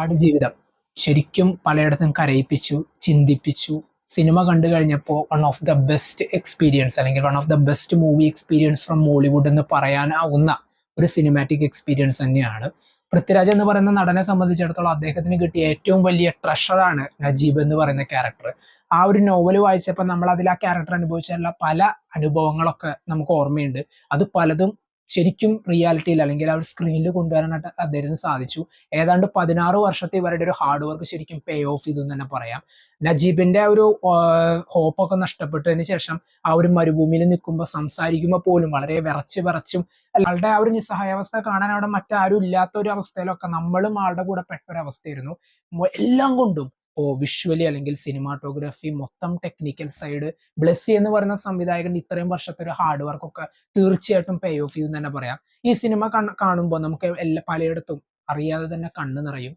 ആടുജീവിതം ശരിക്കും പലയിടത്തും കരയിപ്പിച്ചു, ചിന്തിപ്പിച്ചു. സിനിമ കണ്ടു കഴിഞ്ഞപ്പോൾ one of the best experience അല്ലെങ്കിൽ one of the best movie experience from Mollywood എന്ന് പറയാനാവുന്ന ഒരു സിനിമാറ്റിക് എക്സ്പീരിയൻസ് തന്നെയാണ്. പൃഥ്വിരാജ് എന്ന് പറയുന്ന നടനെ സംബന്ധിച്ചിടത്തോളം അദ്ദേഹത്തിന് കിട്ടിയ ഏറ്റവും വലിയ ട്രഷറാണ് നജീബ് എന്ന് പറയുന്ന ക്യാരക്ടർ. ആ ഒരു നോവൽ വായിച്ചപ്പോൾ നമ്മൾ അതിൽ ആ ക്യാരക്ടർ അനുഭവിച്ചിട്ടുള്ള പല അനുഭവങ്ങളൊക്കെ നമുക്ക് ഓർമ്മയുണ്ട്. അത് പലതും ശരിക്കും റിയാലിറ്റിയിൽ അല്ലെങ്കിൽ ആ ഒരു സ്ക്രീനിൽ കൊണ്ടുവരാനായിട്ട് അദ്ദേഹത്തിന് സാധിച്ചു. ഏതാണ്ട് 16 വർഷത്തെ ഇവരുടെ ഒരു ഹാർഡ് വർക്ക് ശരിക്കും പേ ഓഫ് ചെയ്തു എന്ന് തന്നെ പറയാം. നജീബിന്റെ ഒരു ഹോപ്പൊക്കെ നഷ്ടപ്പെട്ടതിന് ശേഷം ആ ഒരു മരുഭൂമിയിൽ നിൽക്കുമ്പോൾ സംസാരിക്കുമ്പോൾ പോലും വളരെ വിറച്ച് വിറച്ചും ആളുടെ ആ ഒരു നിസ്സഹായാവസ്ഥ കാണാൻ അവിടെ മറ്റാരും ഇല്ലാത്ത ഒരു അവസ്ഥയിലൊക്കെ നമ്മളും ആളുടെ കൂടെ പെട്ട ഒരു അവസ്ഥയായിരുന്നു. എല്ലാം കൊണ്ടും വിഷ്വലി അല്ലെങ്കിൽ സിനിമാറ്റോഗ്രാഫി മൊത്തം ടെക്നിക്കൽ സൈഡ് ബ്ലെസ്സി എന്ന് പറയുന്ന സംവിധായകൻ ഇത്രയും വർഷത്തെ ഒരു ഹാർഡ് വർക്കൊക്കെ തീർച്ചയായിട്ടും പേ ഓഫ് ചെയ്യും തന്നെ പറയാം. ഈ സിനിമ കാണുമ്പോൾ നമുക്ക് പലയിടത്തും അറിയാതെ തന്നെ കണ്ണ് നിറയും.